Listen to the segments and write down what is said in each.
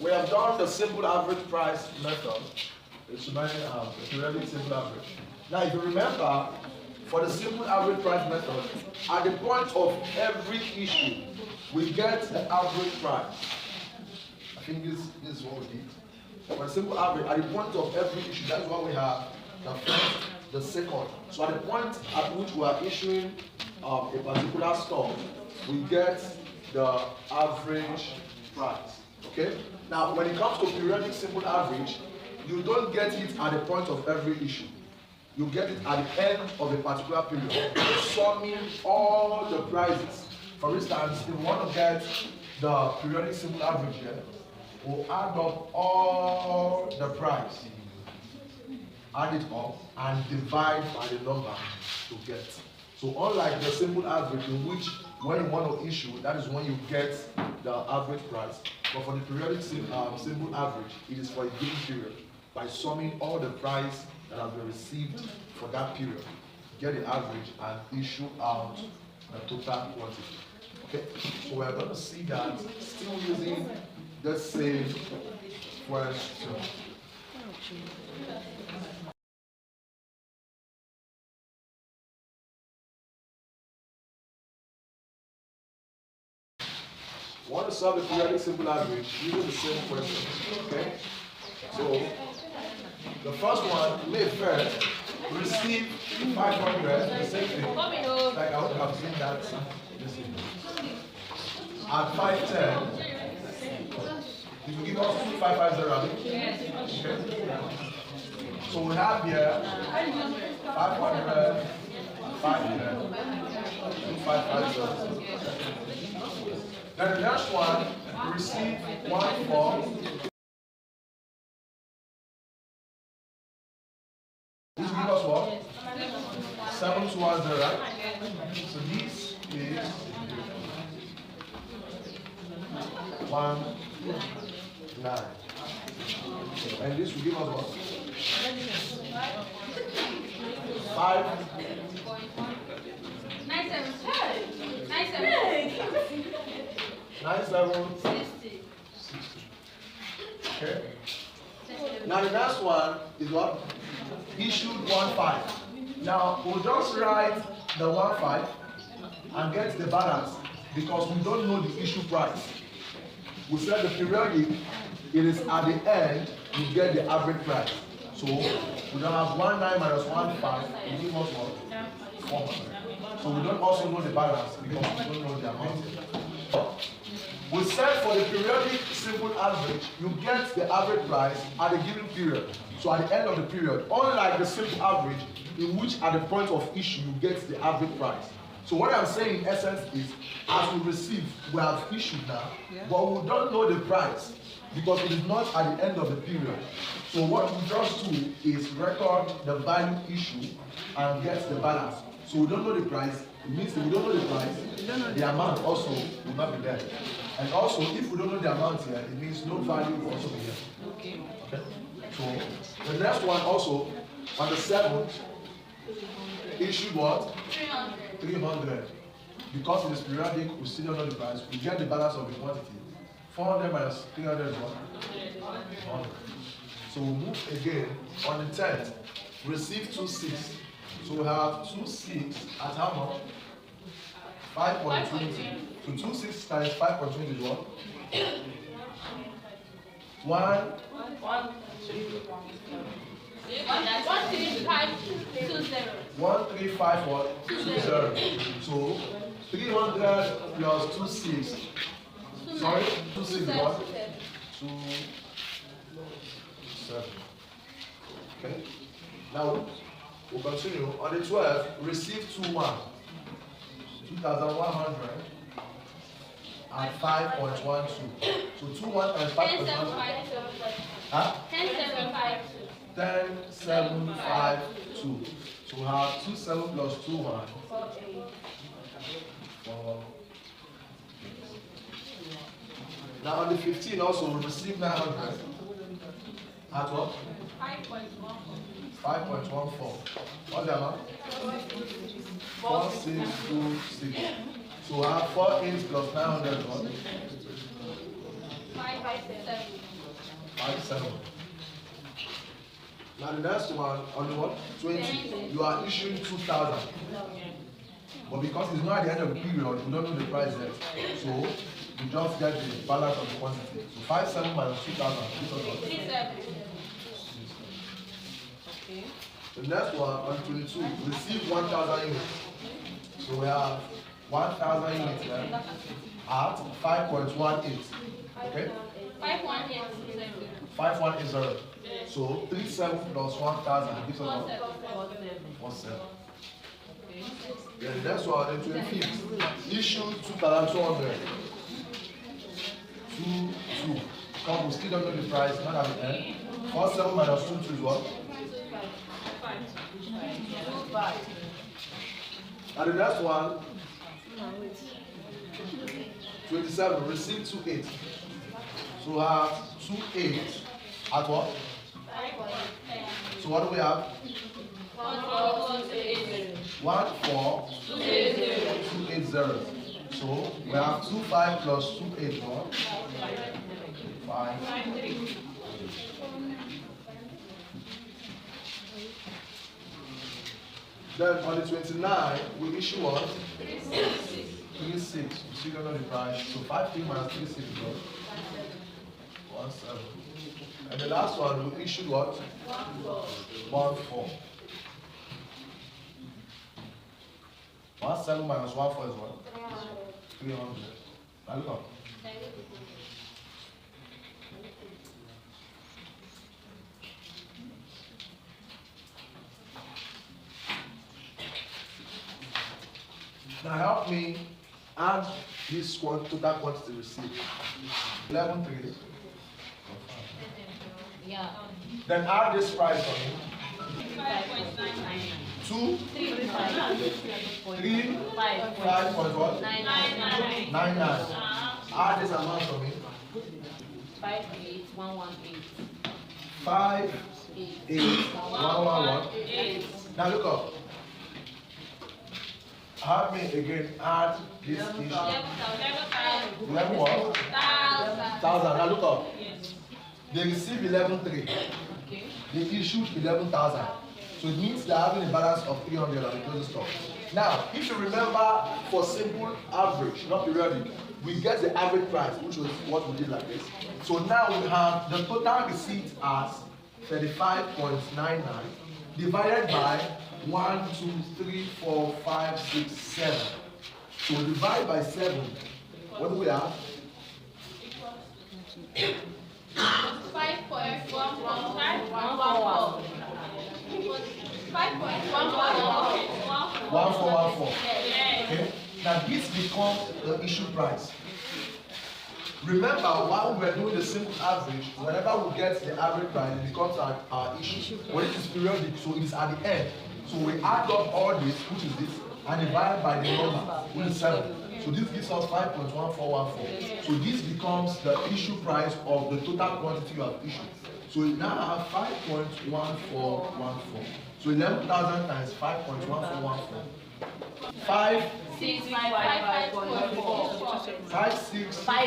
we have done the simple average price method. It's remaining the periodic simple average. Now, if you remember, for the simple average price method, at the point of every issue, we get the average price. I think this is what we did. For the simple average, at the point of every issue, that's why we have the first, the second. So at the point at which we are issuing a particular stock, we get the average price. Okay? Now, when it comes to periodic simple average, you don't get it at the point of every issue. You get it at the end of a particular period, summing all the prices. For instance, if we want to get the periodic simple average here, we'll add up all the price, add it up, and divide by the number to get. So unlike the simple average, in which when you want to issue, that is when you get the average price. But for the periodic simple average, it is for a given period. By summing all the price that have been received for that period, get the average and issue out the total quantity. Okay, so we are going to see that still using the same question. We want to solve the periodic simple average using the same question. Okay, so the first one, May 1st, receive 500, the same thing. Like I would have seen that this evening. At 510, you will give us 2550. Okay. So we have here 500, 510, 2550. Then the next one, receive 14. This gives us what? 7210, right? So this is 19. And this will give us what? 5. 9760. Okay. Now the next one is what? Issued 15. Now we'll just write the 15 and get the balance because we don't know the issue price. We said the periodic, it is at the end you get the average price. So we don't have 19 minus 15, it gives us what? 400. So we don't also know the balance because we don't know the amount. We said for the periodic simple average, you get the average price at a given period. So at the end of the period, unlike the simple average, in which at the point of issue you get the average price. So what I'm saying in essence is, as we receive, we have issued now, but we don't know the price because it is not at the end of the period. So what we just do is record the value issued and get the balance. So we don't know the price. It means if we don't know the price, the amount also will not be there. And also, if we don't know the amount here, it means no value will also be here. Okay. So the next one also, on the 7th, issued what? 300. Because it is periodic, we still don't know the price. We get the balance of the quantity. 400 minus 300 is what? 100. So we move again on the 10th. Receive 26. So we have 26 at how much? 5.20. So 26 times 5.20 is what? 135 what? 20. So 300 plus 26. Sorry, 26 is what? 27. Okay. Now we'll continue. On the 12th, receive 21. 2,100 and 5.12. So 21 times 5.12. Huh? 10,752. So we have 27 plus 21. 4. Now on the 15th also we receive 900. At what? 5.14. What's the amount? 4626. So we have 4 8 plus 900. 557. 57. Now the next one, on the what? 20. You are issuing 2,000. But because it's not at the end of the period, we don't know the price yet. So we just get the balance of the quantity. So 57 minus 2,000. Okay. The next one, on 22, receive 1,000 units. So we have 1,000 units here at 5.18. Okay? 5180. So 37 plus 1,000 gives us 17. Then the next one, the 25th, issue 2,200. 2. Come, we still don't know the price, not at the end. 47 minus 2 is what? 5. And the next one, 27, receive 2,8. So we have 2,8 at what? So what do we have? 14280. So we have 25 plus 28 more. 5. Then on the 29, we issue what? 36. You still don't know the price. So 5 minus 36 is what? 17. And the last one, we issued what? 14. 17 minus 14 is what? 300. Now look up. Now help me add this total quantity received. 11.3. Yeah. Then add this price on it. 2, 3, 5 point what? 99. Add this amount for me. 58118. 58111. Now look up. Help me again add this issue. 11 what? 1,000. Now look up. They received 11.3. Okay. They issued 11,000. So it means they're having a balance of 300 on the closing stock. Now, if you remember, for simple average, not periodic, we get the average price, which was what we did like this. So now we have the total receipt as 35.99 divided by 1, 2, 3, 4, 5, 6, 7. So divide by 7. What do we have? 1414. Okay. Now this becomes the issue price. Remember, while we were doing the simple average, whenever we get the average price, it becomes our issue. When it is periodic, so it is at the end. So we add up all this, which is this, and divide by the number, which is 7. So this gives us 5.1414. So this becomes the issue price of the total quantity you have issued. So we now have 5.1414. So 11,000 times 5.1414. 5 6 5 5 6 5 5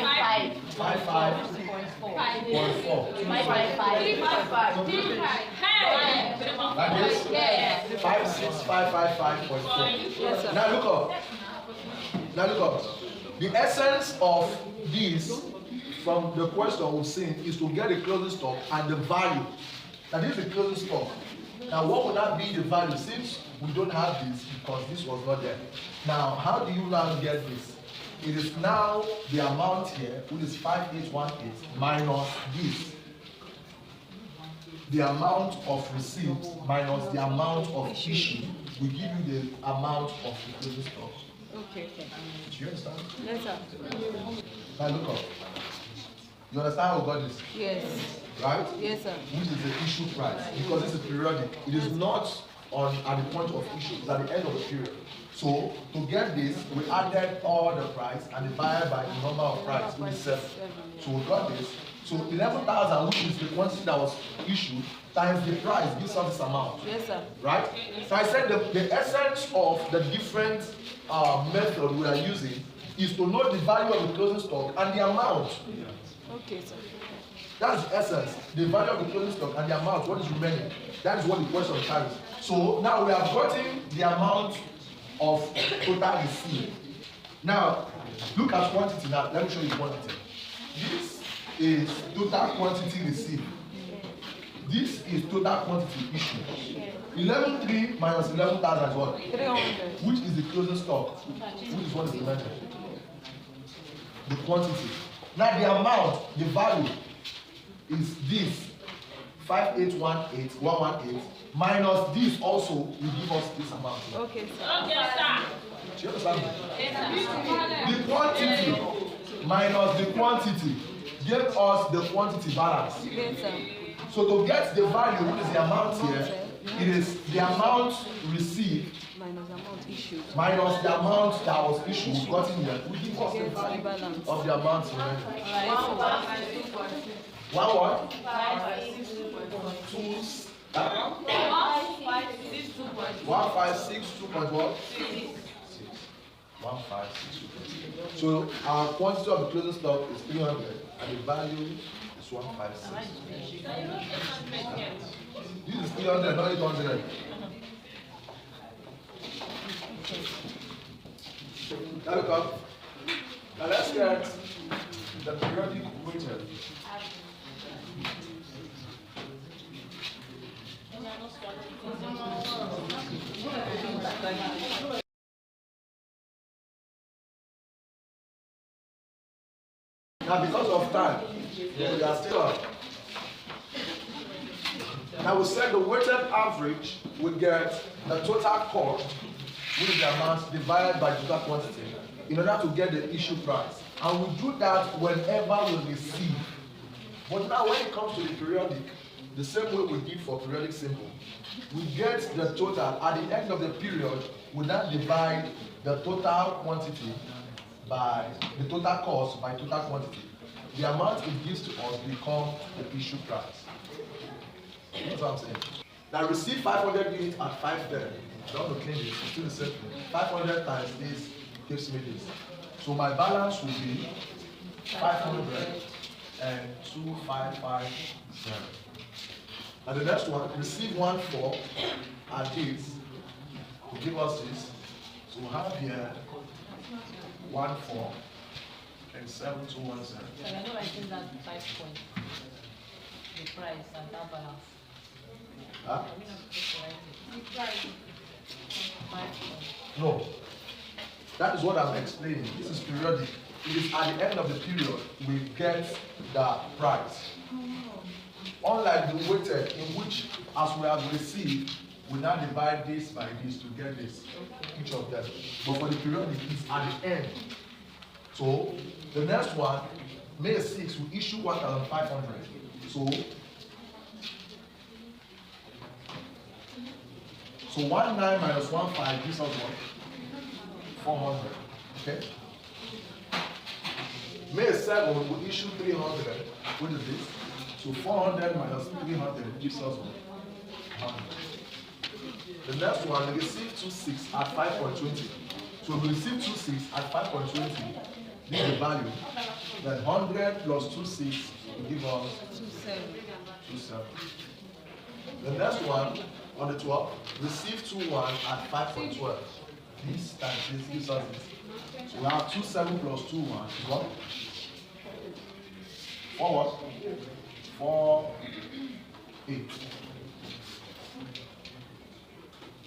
5 5.4. Like this? 5 6 5 5 5.4. Now look up. The essence of this from the question we've seen is to get the closing stock and the value. Now this is the closing stock. Now what would that be the value since we don't have this because this was not there? Now how do you now get this? It is now the amount here, which is 5818 minus this. The amount of receipt minus the amount of issue will give you the amount of the closing stock. Okay. Do you understand? Yes, sir. Now look up. You understand how we got this? Yes. Right? Yes, sir. Which is the issue price. Because this is periodic. It is not at the point of issue, it's at the end of the period. So to get this, we added all the price and divided by the number of price, which is 7. So we got this. So 11,000, which is the quantity that was issued, times the price gives us this amount. Yes, sir. Right? So I said the essence of the different method we are using is to know the value of the closing stock and the amount. Okay, sir. That's the essence, the value of the closing stock and the amount, what is remaining. That is what the question carries. So now we have gotten the amount of total received. Now, look at quantity now. Let me show you quantity. This is total quantity received. This is total quantity issued. 11,300 minus 11,000 is what? 300. Which is the closing stock? Which is what is remaining? The quantity. Now the amount, the value is this 5818,118 minus this also will give us this amount. Okay, sir. Do you understand me? The quantity minus the quantity gave us the quantity balance. Yes, sir. So to get the value, what is the amount here? It is the amount received Minus amount issued. minus the amount that was issued. We've gotten here. We give us the Get the value balance. of the amount remaining. One what? 1,562.what? 1,562. So our quantity of the closing stock is 300 and the value is 156. This is 300, not 800. Now we come. Now let's get the periodic weighted. Now because of time, we are still on. Now we said the weighted average will get the total cost, which is the amount divided by total quantity, in order to get the issue price. And we do that whenever we receive. But now when it comes to the periodic, the same way we did for periodic symbol, we get the total at the end of the period. We now divide the total quantity by the total cost by total quantity. The amount it gives to us becomes the issue price. That's what I'm saying. Now receive 500 units at 510. Don't to clean this, it's still the same thing. 500 times this gives me this. So my balance will be 500 and 2550. And the next one, receive 14 at this will give us this. So we have here 14 and 7210. So I know I think that's 5 points. The price and that balance. Huh? The price. 5 points. No. That is what I'm explaining. This is periodic. It is at the end of the period we get the price. Unlike the weighted, in which as we have received, we now divide this by this to get this, each of them. But for the periodic, it's at the end. So the next one, May 6, we issue 1,500. So 19 minus 15 gives us what? 400. Okay. May 7, we issue 300. What is this? So 400 minus 300 gives us what? 100. The next one, we receive 26 at 5.20. So we receive 26 at 5.20. This is the value. Then 100 plus 26 will give us 27. The next one, on the 12th, receive 21 at 5.12. This times this gives us this. So we have 27 plus 21 is what? 4 what? 4, 8.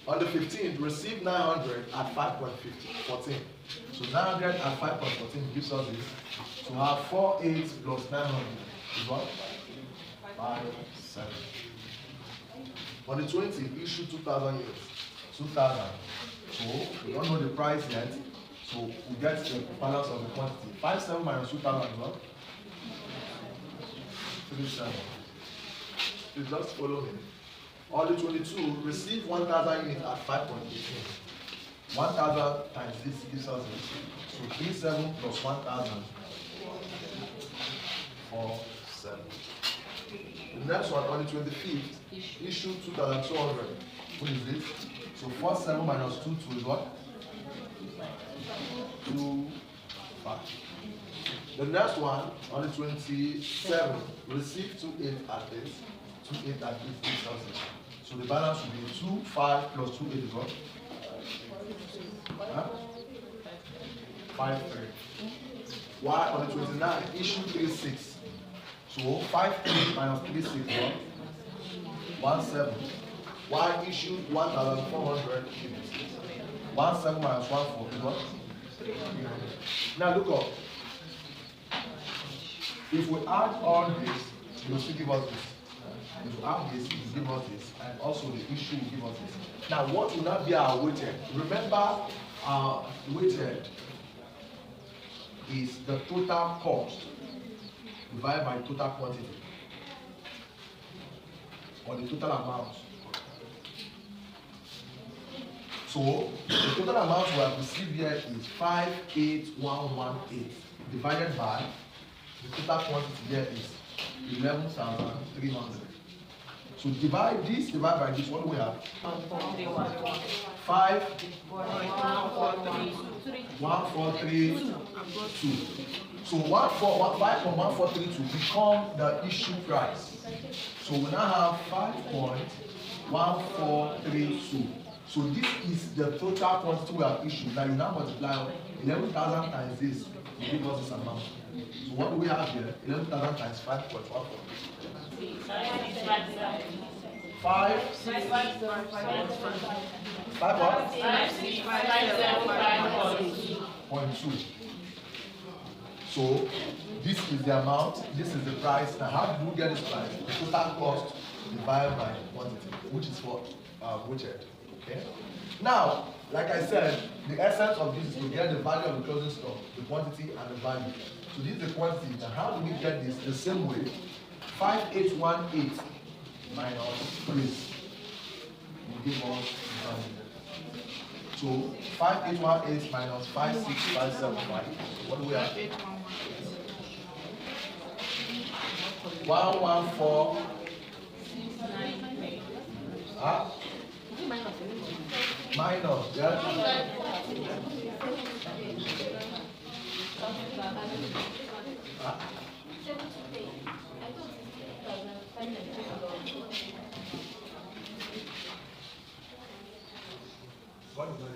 On the 15th, receive 900 at 5.14. So 900 at 5.14 gives us this. So we have 4, 8 plus 900 is what? 5, 7. On the 20th, issue 2,000 units. 2,000. So we don't know the price yet. So we get the balance of the quantity. 57 minus 2,000 is what? 37. You just follow me. On the 22, receive 1,000 units at 5.18. 1,000 times this gives us this. So 37 plus 1,000. 4, 7. The next one, on the 25th, issue 2,200. What is this? So 47 minus 22 is what? 2, 5. The next one, on the 27, receive 2,8 at this, 2,8 at this 8,000. So the balance will be 2,5 plus 2,8 is what? Huh? 5,3. Why on the 29, issue 3,6. So 5,3 minus 3,6 what? 1,7. Why issued 1,400 units? 1,7 minus 1,4 is what? 300. Now look up. If we add all this, it will still give us this. If we add this, it will give us this. And also the issue will give us this. Now what will not be our weighted? Remember, our weighted is the total cost divided by total quantity, or the total amount. So the total amount we have received here is 58118 divided by the total quantity here is 11,300. So divide this, divide by this, what do we have? 5,143,2. So 5.1432 become the issue price. So we now have 5.1432. So this is the total quantity we have issued. Now you now multiply 11,000 times this, will give us this amount. So what do we have here? 11,000 times 5.14. 5 5.2. So this is the amount, this is the price. Now how do we get this price? The total cost divided by quantity, which is what weighted. Okay. Now, like I said, the essence of this is to get the value of the closing stock, the quantity and the value. So this is the quantity. Now how do we get this? The same way. 5,818 minus 3 will give us so 5,818 minus 5,6,575. What do we have? 114. Huh? Minus, yeah? Huh? What is that?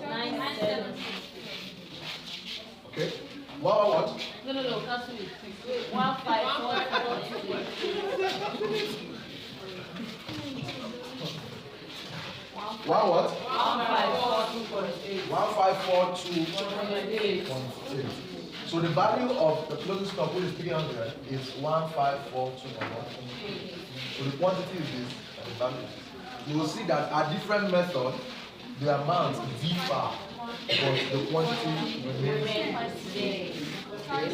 9,7. Okay. What? No, cancel it. 1,543. What? 1,542.8. 1,542.8. So the value of the closing stock, which is 300, is 1,542.8. So the quantity is this, and the value is this. You will see that at different methods, the amounts differ, but the quantity remains the same. Okay?